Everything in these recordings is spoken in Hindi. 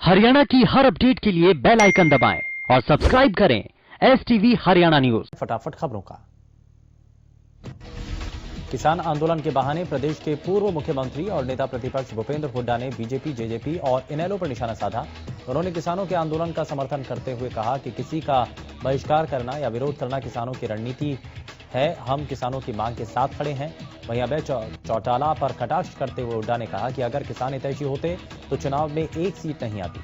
हरियाणा की हर अपडेट के लिए बेल आइकन दबाएं और सब्सक्राइब करें STV हरियाणा न्यूज। फटाफट खबरों का। किसान आंदोलन के बहाने प्रदेश के पूर्व मुख्यमंत्री और नेता प्रतिपक्ष भूपेंद्र हुड्डा ने बीजेपी, जेजेपी और इनेलो पर निशाना साधा। उन्होंने किसानों के आंदोलन का समर्थन करते हुए कहा कि किसी का बहिष्कार करना या विरोध करना किसानों की रणनीति है। हम किसानों की मांग के साथ खड़े हैं। वहीं अभय चौटाला पर कटाक्ष करते हुए हुड्डा ने कहा कि अगर किसान हितैषी होते तो चुनाव में एक सीट नहीं आती।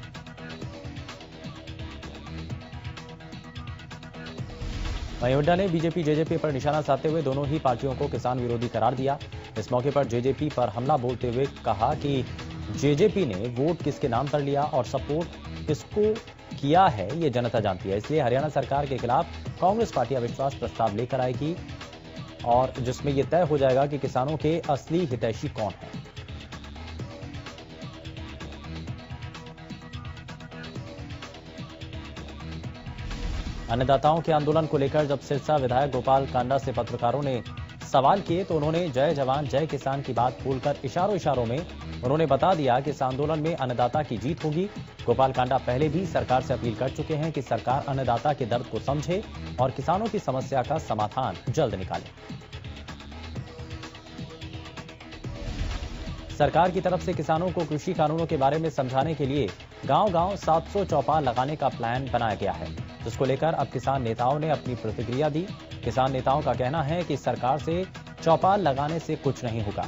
वहीं हुड्डा ने बीजेपी, जेजेपी पर निशाना साधते हुए दोनों ही पार्टियों को किसान विरोधी करार दिया। इस मौके पर जेजेपी पर हमला बोलते हुए कहा कि जेजेपी ने वोट किसके नाम कर लिया और सपोर्ट किसको किया है ये जनता जानती है। इसलिए हरियाणा सरकार के खिलाफ कांग्रेस पार्टी अविश्वास प्रस्ताव लेकर आएगी और जिसमें यह तय हो जाएगा कि किसानों के असली हितैषी कौन है। अन्नदाताओं के आंदोलन को लेकर जब सिरसा विधायक गोपाल कांडा से पत्रकारों ने सवाल किए तो उन्होंने जय जवान जय किसान की बात भूलकर इशारों में उन्होंने बता दिया कि इस आंदोलन में अन्नदाता की जीत होगी। गोपाल कांडा पहले भी सरकार से अपील कर चुके हैं कि सरकार अन्नदाता के दर्द को समझे और किसानों की समस्या का समाधान जल्द निकाले। सरकार की तरफ से किसानों को कृषि कानूनों के बारे में समझाने के लिए गांव-गांव 700 चौपाल लगाने का प्लान बनाया गया है, जिसको लेकर अब किसान नेताओं ने अपनी प्रतिक्रिया दी। किसान नेताओं का कहना है कि सरकार से चौपाल लगाने से कुछ नहीं होगा।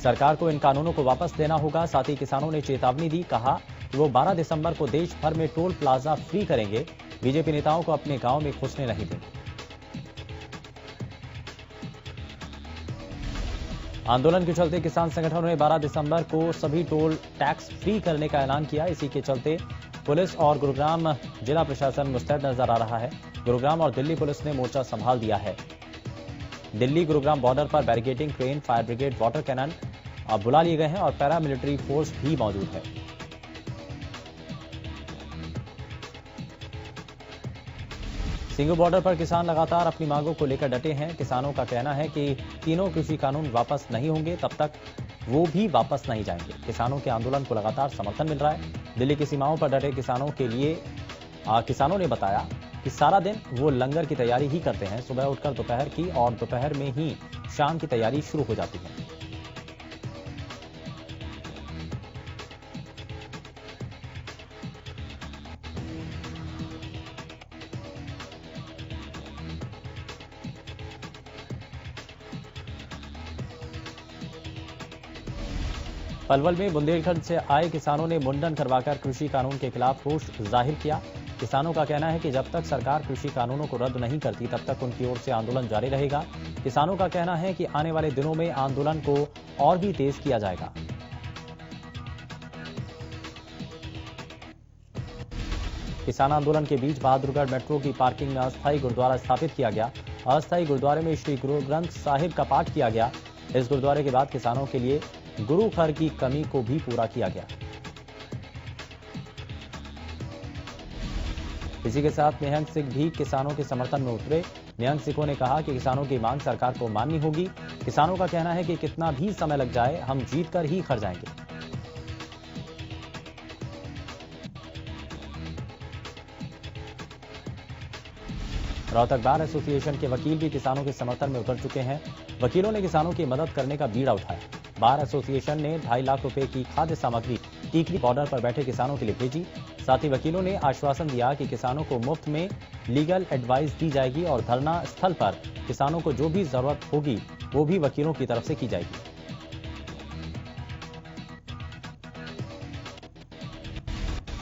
सरकार को इन कानूनों को वापस लेना होगा। साथ ही किसानों ने चेतावनी दी, कहा कि वो 12 दिसंबर को देश भर में टोल प्लाजा फ्री करेंगे। बीजेपी नेताओं को अपने गांव में घुसने नहीं देंगे। आंदोलन के चलते किसान संगठनों ने 12 दिसंबर को सभी टोल टैक्स फ्री करने का ऐलान किया। इसी के चलते पुलिस और गुरुग्राम जिला प्रशासन मुस्तैद नजर आ रहा है। गुरुग्राम और दिल्ली पुलिस ने मोर्चा संभाल दिया है। दिल्ली गुरुग्राम बॉर्डर पर barricading, train, fire brigade, water cannon बुला लिए गए हैं और पैरामिलिट्री फोर्स भी मौजूद है। सिंघू बॉर्डर पर किसान लगातार अपनी मांगों को लेकर डटे हैं। किसानों का कहना है कि तीनों कृषि कानून वापस नहीं होंगे तब तक वो भी वापस नहीं जाएंगे। किसानों के आंदोलन को लगातार समर्थन मिल रहा है। दिल्ली की सीमाओं पर डटे किसानों के लिए किसानों ने बताया कि सारा दिन वो लंगर की तैयारी ही करते हैं। सुबह उठकर दोपहर की और दोपहर में ही शाम की तैयारी शुरू हो जाती है। पलवल में बुंदेलखंड से आए किसानों ने मुंडन करवाकर कृषि कानून के खिलाफ रोष जाहिर किया। किसानों का कहना है कि जब तक सरकार कृषि कानूनों को रद्द नहीं करती तब तक उनकी ओर से आंदोलन जारी रहेगा। किसानों का कहना है कि आने वाले दिनों में आंदोलन को और भी तेज किया जाएगा। किसान आंदोलन के बीच बहादुरगढ़ मेट्रो की पार्किंग में अस्थायी गुरुद्वारा स्थापित किया गया। अस्थायी गुरुद्वारे में श्री गुरु ग्रंथ साहिब का पाठ किया गया। इस गुरुद्वारे के बाद किसानों के लिए गुरु घर की कमी को भी पूरा किया गया। इसी के साथ निहंग सिंह भी किसानों के समर्थन में उतरे। निहंग सिंह ने कहा कि किसानों की मांग सरकार को माननी होगी। किसानों का कहना है कि कितना भी समय लग जाए हम जीत कर ही घर जाएंगे। रोहतक बार एसोसिएशन के वकील भी किसानों के समर्थन में उतर चुके हैं। वकीलों ने किसानों की मदद करने का बीड़ा उठाया। बार एसोसिएशन ने 2.5 लाख रुपए की खाद्य सामग्री टीकरी बॉर्डर पर बैठे किसानों के लिए भेजी। साथ ही वकीलों ने आश्वासन दिया कि किसानों को मुफ्त में लीगल एडवाइस दी जाएगी और धरना स्थल पर किसानों को जो भी जरूरत होगी वो भी वकीलों की तरफ से की जाएगी।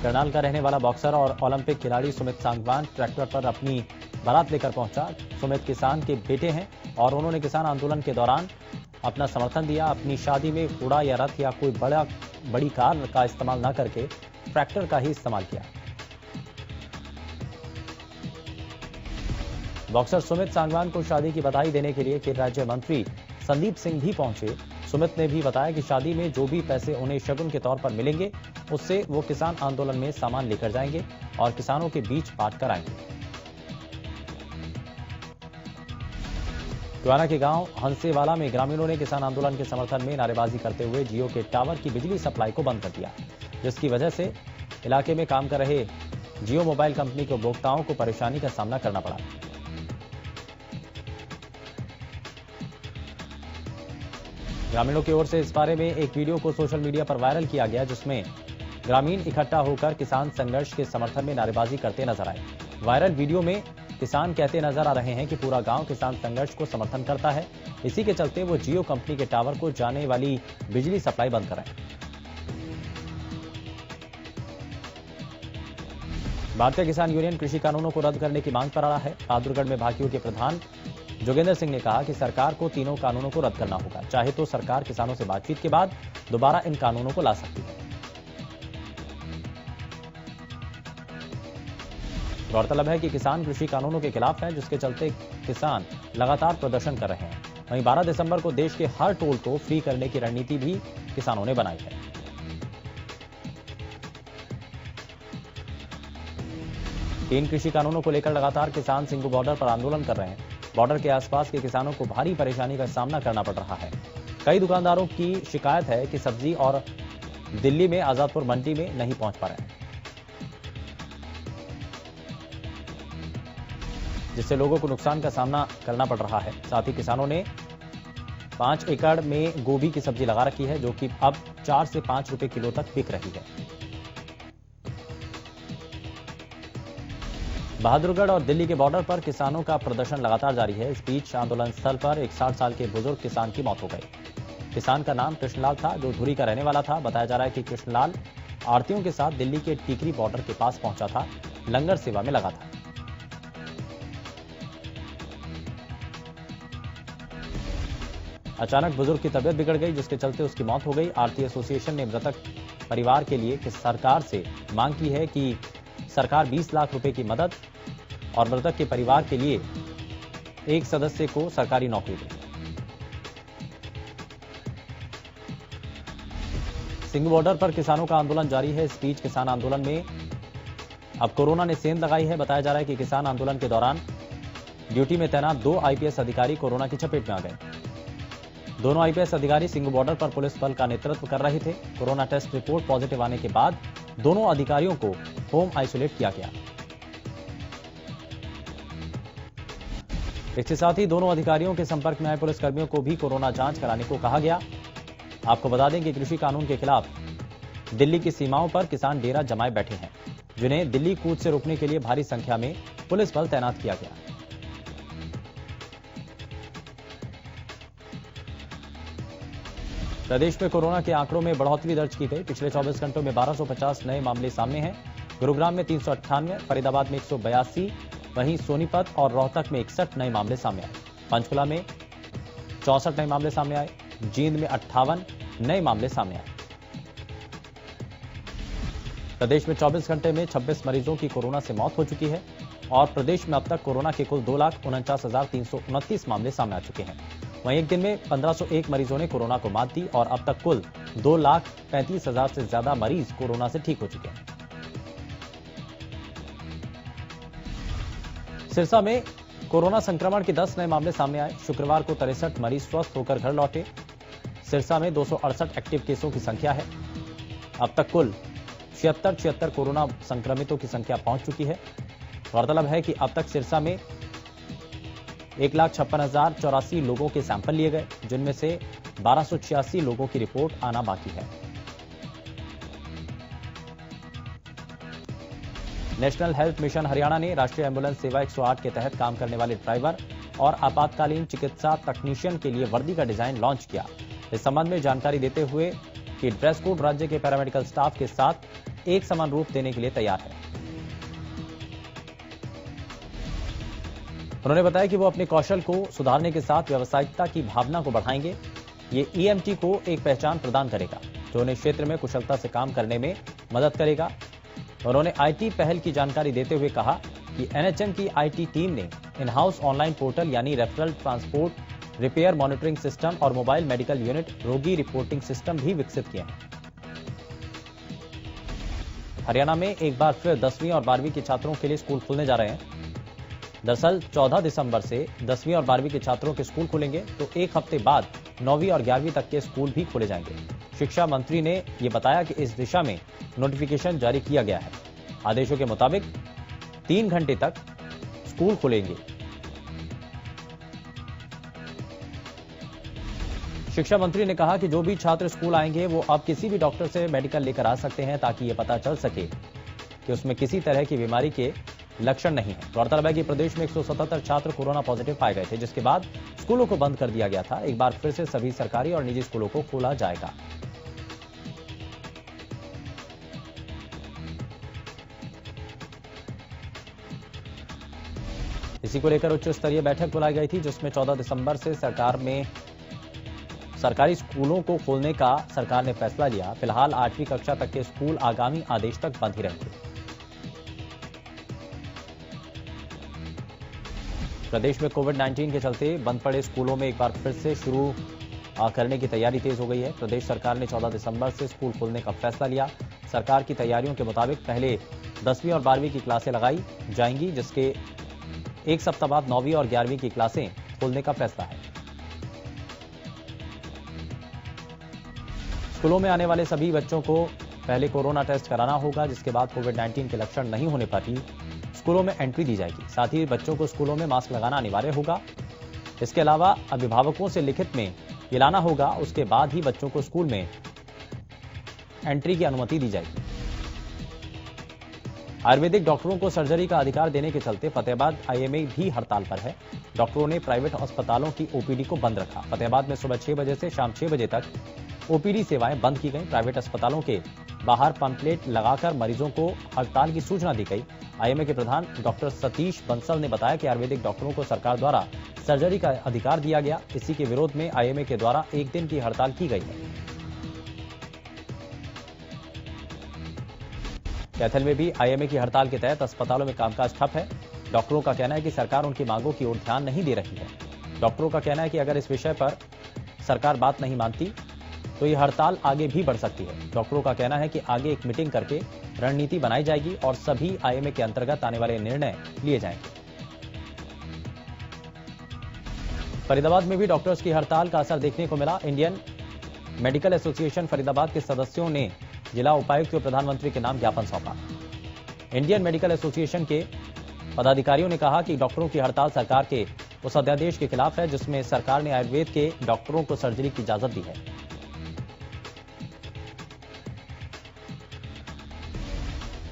करनाल का रहने वाला बॉक्सर और ओलंपिक खिलाड़ी सुमित सांगवान ट्रैक्टर पर अपनी बारात लेकर पहुंचा। सुमित किसान के बेटे हैं और उन्होंने किसान आंदोलन के दौरान अपना समर्थन दिया। अपनी शादी में घोड़ा या रथ या कोई बड़ी कार का इस्तेमाल न करके ट्रैक्टर का ही इस्तेमाल किया। बॉक्सर सुमित सांगवान को शादी की बधाई देने के लिए खेल राज्य मंत्री संदीप सिंह भी पहुंचे। सुमित ने भी बताया कि शादी में जो भी पैसे उन्हें शगुन के तौर पर मिलेंगे उससे वो किसान आंदोलन में सामान लेकर जाएंगे और किसानों के बीच बांट कर आएंगे। टोहाना के गांव हंसेवाला में ग्रामीणों ने किसान आंदोलन के समर्थन में नारेबाजी करते हुए जियो के टावर की बिजली सप्लाई को बंद कर दिया, जिसकी वजह से इलाके में काम कर रहे जियो मोबाइल कंपनी के उपभोक्ताओं को परेशानी का सामना करना पड़ा। ग्रामीणों की ओर से इस बारे में एक वीडियो को सोशल मीडिया पर वायरल किया गया, जिसमें ग्रामीण इकट्ठा होकर किसान संघर्ष के समर्थन में नारेबाजी करते नजर आए। वायरल वीडियो में किसान कहते नजर आ रहे हैं कि पूरा गांव किसान संघर्ष को समर्थन करता है, इसी के चलते वो जियो कंपनी के टावर को जाने वाली बिजली सप्लाई बंद कराएं। भारतीय किसान यूनियन कृषि कानूनों को रद्द करने की मांग पर अड़ा है। बहादुरगढ़ में भाकियों के प्रधान जोगेंद्र सिंह ने कहा कि सरकार को तीनों कानूनों को रद्द करना होगा, चाहे तो सरकार किसानों से बातचीत के बाद दोबारा इन कानूनों को ला सकती है। गौरतलब है कि किसान कृषि कानूनों के खिलाफ हैं, जिसके चलते किसान लगातार प्रदर्शन कर रहे हैं। वहीं 12 दिसंबर को देश के हर टोल को फ्री करने की रणनीति भी किसानों ने बनाई है। तीन कृषि कानूनों को लेकर लगातार किसान सिंगू बॉर्डर पर आंदोलन कर रहे हैं। बॉर्डर के आसपास के किसानों को भारी परेशानी का सामना करना पड़ रहा है। कई दुकानदारों की शिकायत है कि सब्जी और दिल्ली में आजादपुर मंडी में नहीं पहुंच पा रहे हैं, जिससे लोगों को नुकसान का सामना करना पड़ रहा है। साथ ही किसानों ने 5 एकड़ में गोभी की सब्जी लगा रखी है, जो कि अब 4 से 5 रुपए किलो तक बिक रही है। बहादुरगढ़ और दिल्ली के बॉर्डर पर किसानों का प्रदर्शन लगातार जारी है। इस बीच आंदोलन स्थल पर एक 60 साल के बुजुर्ग किसान की मौत हो गई। किसान का नाम कृष्णलाल था, जो धुरी का रहने वाला था। बताया जा रहा है कि कृष्णलाल आड़तियों के साथ दिल्ली के टीकरी बॉर्डर के पास पहुंचा था, लंगर सेवा में लगा था। अचानक बुजुर्ग की तबीयत बिगड़ गई, जिसके चलते उसकी मौत हो गई। आरती एसोसिएशन ने मृतक परिवार के लिए सरकार से मांग की है कि सरकार 20 लाख रुपए की मदद और मृतक के परिवार के लिए एक सदस्य को सरकारी नौकरी दे। सिंगू बॉर्डर पर किसानों का आंदोलन जारी है। इस बीच किसान आंदोलन में अब कोरोना ने सेंध लगाई है। बताया जा रहा है कि किसान आंदोलन के दौरान ड्यूटी में तैनात 2 आईपीएस अधिकारी कोरोना की चपेट में आ गए। दोनों आईपीएस अधिकारी सिंगू बॉर्डर पर पुलिस बल का नेतृत्व कर रहे थे। कोरोना टेस्ट रिपोर्ट पॉजिटिव आने के बाद दोनों अधिकारियों को होम आइसोलेट किया गया। इसके साथ ही दोनों अधिकारियों के संपर्क में आए पुलिसकर्मियों को भी कोरोना जांच कराने को कहा गया। आपको बता दें कि कृषि कानून के खिलाफ दिल्ली की सीमाओं पर किसान डेरा जमाए बैठे हैं, जिन्हें दिल्ली कूच से रोकने के लिए भारी संख्या में पुलिस बल तैनात किया गया। प्रदेश में कोरोना के आंकड़ों में बढ़ोतरी दर्ज की गई। पिछले 24 घंटों में 1250 नए मामले सामने हैं। गुरुग्राम में 398, फरीदाबाद में 182, वहीं सोनीपत और रोहतक में 61 नए मामले सामने आए। पंचकुला में 64 नए मामले सामने आए। जींद में 58 नए मामले सामने आए। प्रदेश में 24 घंटे में 26 मरीजों की कोरोना से मौत हो चुकी है और प्रदेश में अब तक कोरोना के कुल 2,49,329 मामले सामने आ चुके हैं। वहीं एक दिन में 1501 मरीजों ने कोरोना को मात दी और अब तक कुल 2,35,000 से ज्यादा मरीज कोरोना से ठीक हो चुके हैं। सिरसा में कोरोना संक्रमण के 10 नए मामले सामने आए। शुक्रवार को 63 मरीज स्वस्थ होकर घर लौटे। सिरसा में 268 एक्टिव केसों की संख्या है। अब तक कुल 76 कोरोना संक्रमितों की संख्या पहुंच चुकी है। गौरतलब है कि अब तक सिरसा में 1,56,084 लोगों के सैंपल लिए गए, जिनमें से 1286 लोगों की रिपोर्ट आना बाकी है। नेशनल हेल्थ मिशन हरियाणा ने राष्ट्रीय एम्बुलेंस सेवा 108 के तहत काम करने वाले ड्राइवर और आपातकालीन चिकित्सा तकनीशियन के लिए वर्दी का डिजाइन लॉन्च किया। इस संबंध में जानकारी देते हुए कि ड्रेस कोड राज्य के पैरामेडिकल स्टाफ के साथ एक समान रूप देने के लिए तैयार है। उन्होंने बताया कि वो अपने कौशल को सुधारने के साथ व्यावसायिकता की भावना को बढ़ाएंगे। ये ईएमटी को एक पहचान प्रदान करेगा, जो उन्हें क्षेत्र में कुशलता से काम करने में मदद करेगा। उन्होंने आईटी पहल की जानकारी देते हुए कहा कि एनएचएम की आईटी टीम ने इन हाउस ऑनलाइन पोर्टल यानी referral transport repair monitoring system और मोबाइल मेडिकल यूनिट रोगी रिपोर्टिंग सिस्टम भी विकसित किए हैं। हरियाणा में एक बार फिर 10वीं और 12वीं के छात्रों के लिए स्कूल खुलने जा रहे हैं। दरअसल 14 दिसंबर से 10वीं और 12वीं के छात्रों के स्कूल खुलेंगे, तो एक हफ्ते बाद 9वीं और 11वीं तक के स्कूल भी खोले जाएंगे। शिक्षा मंत्री ने यह बताया कि इस दिशा में नोटिफिकेशन जारी किया गया है। आदेशों के मुताबिक 3 घंटे तक स्कूल खुलेंगे। शिक्षा मंत्री ने कहा कि जो भी छात्र स्कूल आएंगे वो अब किसी भी डॉक्टर से मेडिकल लेकर आ सकते हैं, ताकि ये पता चल सके कि उसमें किसी तरह की बीमारी के लक्षण नहीं है। गौरतलब है कि प्रदेश में 177 छात्र कोरोना पॉजिटिव पाए गए थे, जिसके बाद स्कूलों को बंद कर दिया गया था। एक बार फिर से सभी सरकारी और निजी स्कूलों को खोला जाएगा। इसी को लेकर उच्च स्तरीय बैठक बुलाई गई थी, जिसमें 14 दिसंबर से सरकारी स्कूलों को खोलने का सरकार ने फैसला लिया। फिलहाल 8वीं कक्षा तक के स्कूल आगामी आदेश तक बंद ही रहेंगे। प्रदेश में कोविड-19 के चलते बंद पड़े स्कूलों में एक बार फिर से शुरू करने की तैयारी तेज हो गई है। प्रदेश सरकार ने 14 दिसंबर से स्कूल खोलने का फैसला लिया। सरकार की तैयारियों के मुताबिक पहले 10वीं और 12वीं की क्लासें लगाई जाएंगी, जिसके एक सप्ताह बाद 9वीं और 11वीं की क्लासें खोलने का फैसला है। स्कूलों में आने वाले सभी बच्चों को पहले कोरोना टेस्ट कराना होगा, जिसके बाद कोविड-19 के लक्षण नहीं होने पर ही स्कूलों में एंट्री दी जाएगी। साथ ही बच्चों को स्कूलों में मास्क लगाना अनिवार्य होगा। इसके अलावा अभिभावकों से लिखित में ये लाना होगा, उसके बाद ही बच्चों को स्कूल में एंट्री की अनुमति दी जाएगी। आयुर्वेदिक डॉक्टरों को सर्जरी का अधिकार देने के चलते फतेहाबाद आईएमए भी हड़ताल पर है। डॉक्टरों ने प्राइवेट अस्पतालों की ओपीडी को बंद रखा। फतेहाबाद में सुबह 6 बजे से शाम 6 बजे तक ओपीडी सेवाएं बंद की गई। प्राइवेट अस्पतालों के बाहर पंपलेट लगाकर मरीजों को हड़ताल की सूचना दी गई। आईएमए के प्रधान डॉक्टर सतीश बंसल ने बताया कि आयुर्वेदिक डॉक्टरों को सरकार द्वारा सर्जरी का अधिकार दिया गया। इसी के विरोध में आईएमए के द्वारा 1 दिन की हड़ताल की गई है। कैथल में भी आईएमए की हड़ताल के तहत अस्पतालों में कामकाज ठप है। डॉक्टरों का कहना है कि सरकार उनकी मांगों की ओर ध्यान नहीं दे रही है। डॉक्टरों का कहना है कि अगर इस विषय पर सरकार बात नहीं मानती तो ये हड़ताल आगे भी बढ़ सकती है। डॉक्टरों का कहना है कि आगे एक मीटिंग करके रणनीति बनाई जाएगी और सभी आईएमए के अंतर्गत आने वाले निर्णय लिए जाएंगे। फरीदाबाद में भी डॉक्टर्स की हड़ताल का असर देखने को मिला। इंडियन मेडिकल एसोसिएशन फरीदाबाद के सदस्यों ने जिला उपायुक्त को प्रधानमंत्री के नाम ज्ञापन सौंपा। इंडियन मेडिकल एसोसिएशन के पदाधिकारियों ने कहा कि डॉक्टरों की हड़ताल सरकार के उस अध्यादेश के खिलाफ है, जिसमें सरकार ने आयुर्वेद के डॉक्टरों को सर्जरी की इजाजत दी है।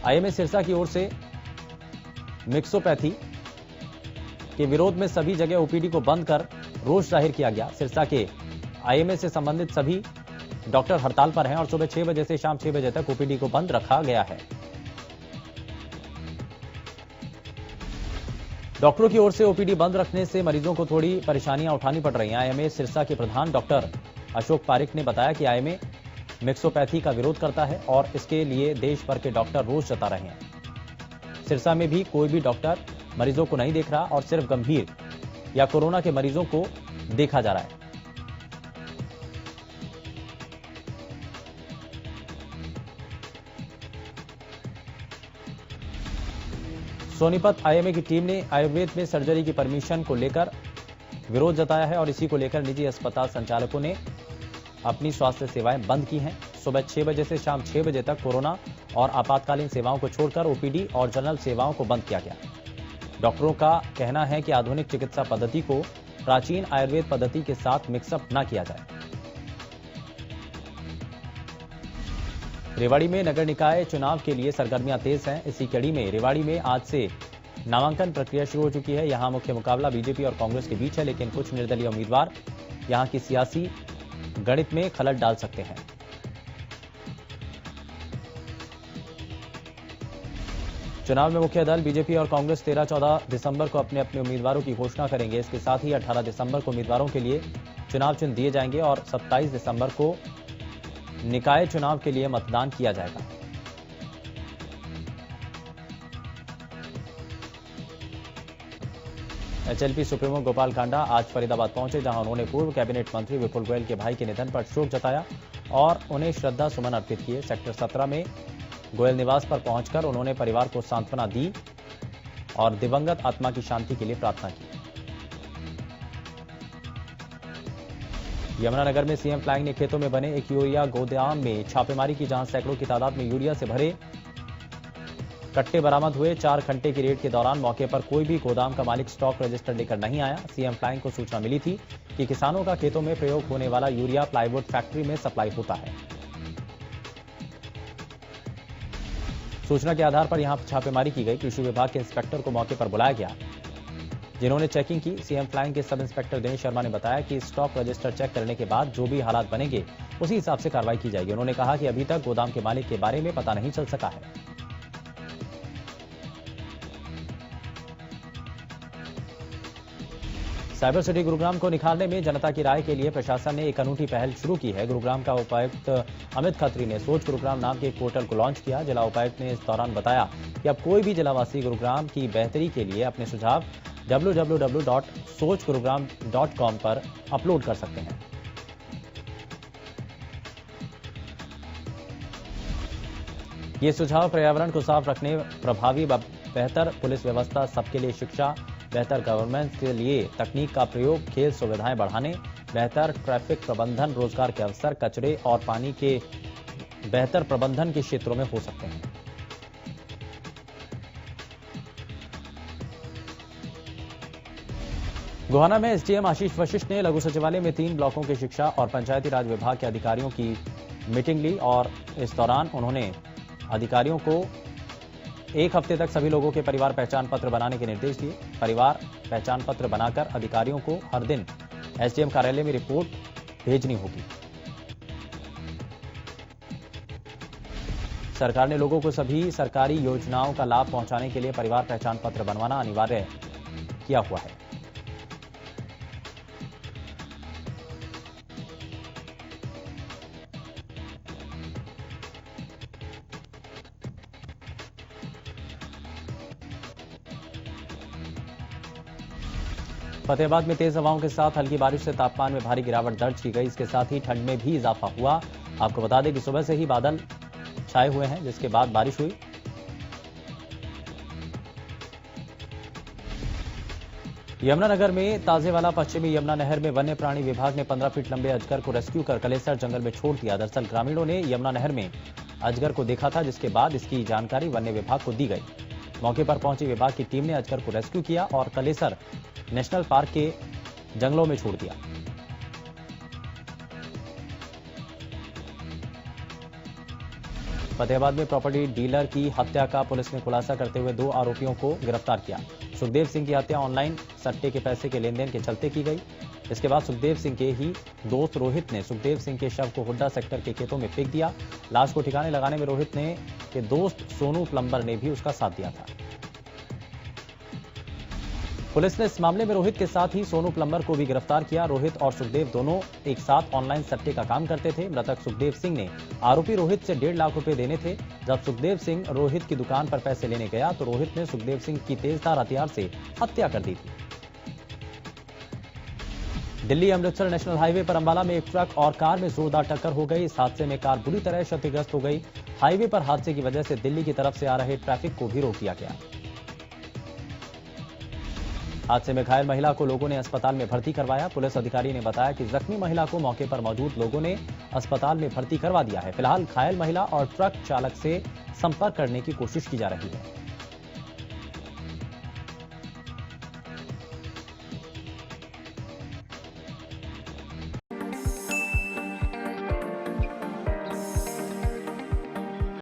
आईएमए सिरसा की ओर से मिक्सोपैथी के विरोध में सभी जगह ओपीडी को बंद कर रोष जाहिर किया गया। सिरसा के आईएमए से संबंधित सभी डॉक्टर हड़ताल पर हैं और सुबह 6 बजे से शाम 6 बजे तक ओपीडी को बंद रखा गया है। डॉक्टरों की ओर से ओपीडी बंद रखने से मरीजों को थोड़ी परेशानियां उठानी पड़ रही हैं। आईएमए सिरसा के प्रधान डॉक्टर अशोक पारिक ने बताया कि आईएमए मिक्सोपैथी का विरोध करता है और इसके लिए देश भर के डॉक्टर रोष जता रहे हैं। सिरसा में भी कोई भी डॉक्टर मरीजों को नहीं देख रहा और सिर्फ गंभीर या कोरोना के मरीजों को देखा जा रहा है। सोनीपत आईएमए की टीम ने आयुर्वेद में सर्जरी की परमिशन को लेकर विरोध जताया है और इसी को लेकर निजी अस्पताल संचालकों ने अपनी स्वास्थ्य सेवाएं बंद की हैं। सुबह 6 बजे से शाम 6 बजे तक कोरोना और आपातकालीन सेवाओं को छोड़कर ओपीडी और जनरल सेवाओं को बंद किया गया। डॉक्टरों का कहना है कि आधुनिक चिकित्सा पद्धति को प्राचीन आयुर्वेद पद्धति के साथ मिक्सअप न किया जाए। रेवाड़ी में नगर निकाय चुनाव के लिए सरगर्मियां तेज हैं। इसी कड़ी में रेवाड़ी में आज से नामांकन प्रक्रिया शुरू हो चुकी है। यहां मुख्य मुकाबला बीजेपी और कांग्रेस के बीच है, लेकिन कुछ निर्दलीय उम्मीदवार यहां की सियासी गणित में खलल डाल सकते हैं। चुनाव में मुख्य दल बीजेपी और कांग्रेस 13-14 दिसंबर को अपने अपने उम्मीदवारों की घोषणा करेंगे। इसके साथ ही 18 दिसंबर को उम्मीदवारों के लिए चुनाव चिन्ह दिए जाएंगे और 27 दिसंबर को निकाय चुनाव के लिए मतदान किया जाएगा। एचएलपी सुप्रीमो गोपाल कांडा आज फरीदाबाद पहुंचे, जहां उन्होंने पूर्व कैबिनेट मंत्री विपुल गोयल के भाई के निधन पर शोक जताया और उन्हें श्रद्धा सुमन अर्पित किए। सेक्टर 17 में गोयल निवास पर पहुंचकर उन्होंने परिवार को सांत्वना दी और दिवंगत आत्मा की शांति के लिए प्रार्थना की। यमुनानगर में सीएम फ्लैग ने खेतों में बने एक यूरिया गोदाम में छापेमारी की, जहां सैकड़ों की तादाद में यूरिया से भरे कट्टे बरामद हुए। 4 घंटे की रेड के दौरान मौके पर कोई भी गोदाम का मालिक स्टॉक रजिस्टर लेकर नहीं आया। सीएम फ्लैग को सूचना मिली थी कि किसानों का खेतों में प्रयोग होने वाला यूरिया प्लाईवुड फैक्ट्री में सप्लाई होता है। सूचना के आधार पर यहां छापेमारी की गई। कृषि विभाग के इंस्पेक्टर को मौके पर बुलाया गया, जिन्होंने चेकिंग की। सीएम फ्लैग के सब इंस्पेक्टर दिनेश शर्मा ने बताया कि स्टॉक रजिस्टर चेक करने के बाद जो भी हालात बनेंगे उसी हिसाब से कार्रवाई की जाएगी। उन्होंने कहा कि अभी तक गोदाम के मालिक के बारे में पता नहीं चल सका है। साइबर सिटी गुरुग्राम को निखारने में जनता की राय के लिए प्रशासन ने एक अनूठी पहल शुरू की है। गुरुग्राम का उपायुक्त अमित खत्री ने सोच गुरुग्राम नाम के एक पोर्टल को लॉन्च किया। जिला उपायुक्त ने इस दौरान बताया कि अब कोई भी जिलावासी गुरुग्राम की बेहतरी के लिए अपने सुझाव www.sochgurugram.com पर अपलोड कर सकते हैं। ये सुझाव पर्यावरण को साफ रखने, प्रभावी बेहतर पुलिस व्यवस्था, सबके लिए शिक्षा, बेहतर गवर्नेंस के लिए तकनीक का प्रयोग, खेल सुविधाएं बढ़ाने, बेहतर ट्रैफिक प्रबंधन, रोजगार के अवसर, कचरे और पानी के बेहतर प्रबंधन के क्षेत्रों में हो सकते हैं। गोहाना में एसडीएम आशीष वशिष्ठ ने लघु सचिवालय में 3 ब्लॉकों के शिक्षा और पंचायती राज विभाग के अधिकारियों की मीटिंग ली और इस दौरान उन्होंने अधिकारियों को 1 हफ्ते तक सभी लोगों के परिवार पहचान पत्र बनाने के निर्देश दिए। परिवार पहचान पत्र बनाकर अधिकारियों को हर दिन एसडीएम कार्यालय में रिपोर्ट भेजनी होगी। सरकार ने लोगों को सभी सरकारी योजनाओं का लाभ पहुंचाने के लिए परिवार पहचान पत्र बनवाना अनिवार्य किया हुआ है। फतेहाबाद में तेज हवाओं के साथ हल्की बारिश से तापमान में भारी गिरावट दर्ज की गई। इसके साथ ही ठंड में भी इजाफा हुआ। आपको बता दें कि सुबह से ही बादल छाए हुए हैं, जिसके बाद बारिश हुई। यमुनानगर में ताजेवाला पश्चिमी यमुना नहर में वन्य प्राणी विभाग ने 15 फीट लंबे अजगर को रेस्क्यू कर कलेसर जंगल में छोड़ दिया। दरअसल ग्रामीणों ने यमुना नहर में अजगर को देखा था, जिसके बाद इसकी जानकारी वन्य विभाग को दी गई। मौके पर पहुंची विभाग की टीम ने अजगर को रेस्क्यू किया और कलेसर नेशनल पार्क के जंगलों में छोड़ दिया। फतेहाबाद में प्रॉपर्टी डीलर की हत्या का पुलिस ने खुलासा करते हुए 2 आरोपियों को गिरफ्तार किया। सुखदेव सिंह की हत्या ऑनलाइन सट्टे के पैसे के लेनदेन के चलते की गई। इसके बाद सुखदेव सिंह के ही दोस्त रोहित ने सुखदेव सिंह के शव को हुड्डा सेक्टर के खेतों में फेंक दिया। लाश को ठिकाने लगाने में रोहित ने के दोस्त सोनू प्लम्बर ने भी उसका साथ दिया था। पुलिस ने इस मामले में रोहित के साथ ही सोनू प्लम्बर को भी गिरफ्तार किया। रोहित और सुखदेव दोनों एक साथ ऑनलाइन सट्टे का काम करते थे। मृतक सुखदेव सिंह ने आरोपी रोहित से 1.5 लाख रुपए देने थे। जब सुखदेव सिंह रोहित की दुकान पर पैसे लेने गया तो रोहित ने सुखदेव सिंह की तेजधार हथियार से हत्या कर दी थी। दिल्ली अमृतसर नेशनल हाईवे पर अंबाला में एक ट्रक और कार में जोरदार टक्कर हो गई। इस हादसे में कार बुरी तरह क्षतिग्रस्त हो गई। हाईवे पर हादसे की वजह से दिल्ली की तरफ से आ रहे ट्रैफिक को भी रोक दिया गया। हादसे में घायल महिला को लोगों ने अस्पताल में भर्ती करवाया। पुलिस अधिकारी ने बताया कि जख्मी महिला को मौके पर मौजूद लोगों ने अस्पताल में भर्ती करवा दिया है। फिलहाल घायल महिला और ट्रक चालक से संपर्क करने की कोशिश की जा रही है।